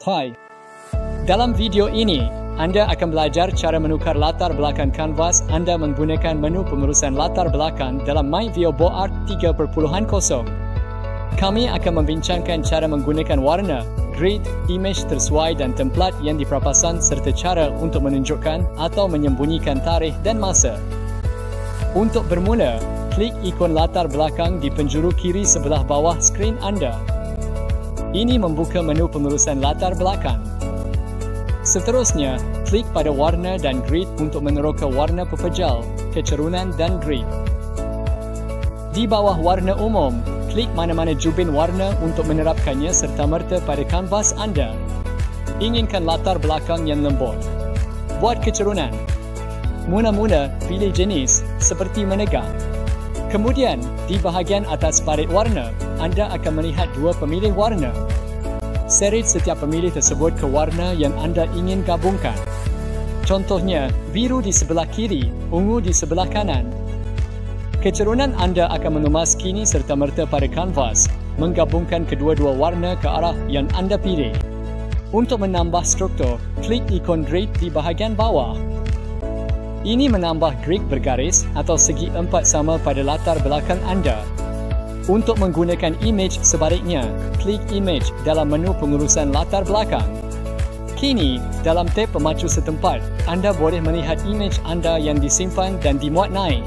Hai, dalam video ini, anda akan belajar cara menukar latar belakang kanvas anda menggunakan menu pengurusan latar belakang dalam MyViewBoard 3.0. Kami akan membincangkan cara menggunakan warna, grid, imej tersesuai dan templat yang dipapasan serta cara untuk menunjukkan atau menyembunyikan tarikh dan masa. Untuk bermula, klik ikon latar belakang di penjuru kiri sebelah bawah skrin anda. Ini membuka menu pengurusan latar belakang. Seterusnya, klik pada warna dan grid untuk meneroka warna pepejal, kecerunan dan grid. Di bawah warna umum, klik mana-mana jubin warna untuk menerapkannya serta-merta pada kanvas anda. Inginkan latar belakang yang lembut. Buat kecerunan. Mula-mula, pilih jenis seperti menegang. Kemudian, di bahagian atas parit warna, anda akan melihat dua pemilih warna. Seret setiap pemilih tersebut ke warna yang anda ingin gabungkan. Contohnya, biru di sebelah kiri, ungu di sebelah kanan. Kecerunan anda akan mengemas kini serta-merta pada kanvas, menggabungkan kedua-dua warna ke arah yang anda pilih. Untuk menambah struktur, klik ikon grid di bahagian bawah. Ini menambah grid bergaris atau segi empat sama pada latar belakang anda. Untuk menggunakan imej sebaliknya, klik imej dalam menu pengurusan latar belakang. Kini, dalam tab pemacu setempat, anda boleh melihat imej anda yang disimpan dan dimuat naik.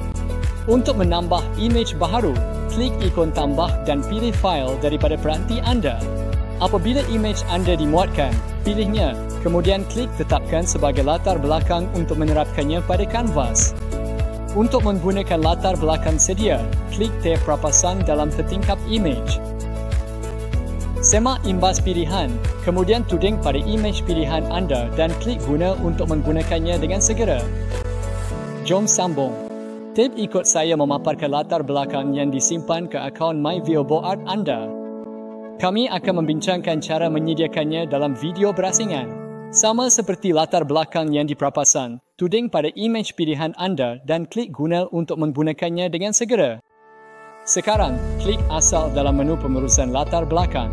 Untuk menambah imej baharu, klik ikon tambah dan pilih file daripada peranti anda. Apabila imej anda dimuatkan, pilihnya, kemudian klik tetapkan sebagai latar belakang untuk menerapkannya pada kanvas. Untuk menggunakan latar belakang sedia, klik tab papasan dalam tertingkap imej. Semak imbas pilihan, kemudian tuding pada imej pilihan anda dan klik guna untuk menggunakannya dengan segera. Jom sambung. Tab ikut saya memaparkan latar belakang yang disimpan ke akaun MyViewBoard anda. Kami akan membincangkan cara menyediakannya dalam video berasingan. Sama seperti latar belakang yang dipapasan, tuding pada imej pilihan anda dan klik guna untuk menggunakannya dengan segera. Sekarang, klik asal dalam menu pengurusan latar belakang.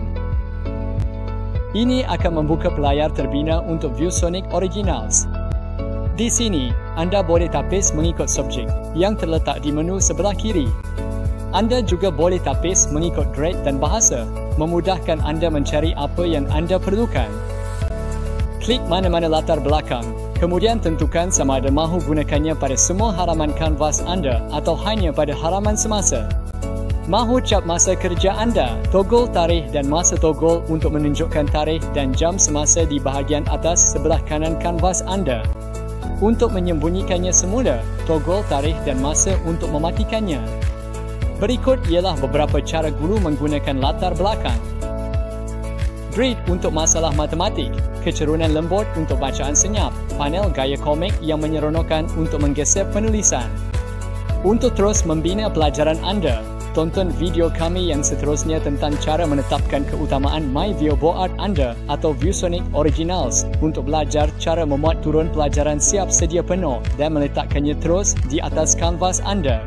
Ini akan membuka pelayar terbina untuk ViewSonic Originals. Di sini, anda boleh tapis mengikut subjek yang terletak di menu sebelah kiri. Anda juga boleh tapis mengikut grade dan bahasa, memudahkan anda mencari apa yang anda perlukan. Klik mana-mana latar belakang, kemudian tentukan sama ada mahu gunakannya pada semua halaman kanvas anda atau hanya pada halaman semasa. Mahu cap masa kerja anda, toggle tarikh dan masa toggle untuk menunjukkan tarikh dan jam semasa di bahagian atas sebelah kanan kanvas anda. Untuk menyembunyikannya semula, toggle tarikh dan masa untuk mematikannya. Berikut ialah beberapa cara guru menggunakan latar belakang. Grid untuk masalah matematik, kecerunan lembut untuk bacaan senyap, panel gaya komik yang menyeronokkan untuk menggeser penulisan. Untuk terus membina pelajaran anda, tonton video kami yang seterusnya tentang cara menetapkan keutamaan MyViewBoard anda atau ViewSonic Originals untuk belajar cara memuat turun pelajaran siap sedia penuh dan meletakkannya terus di atas kanvas anda.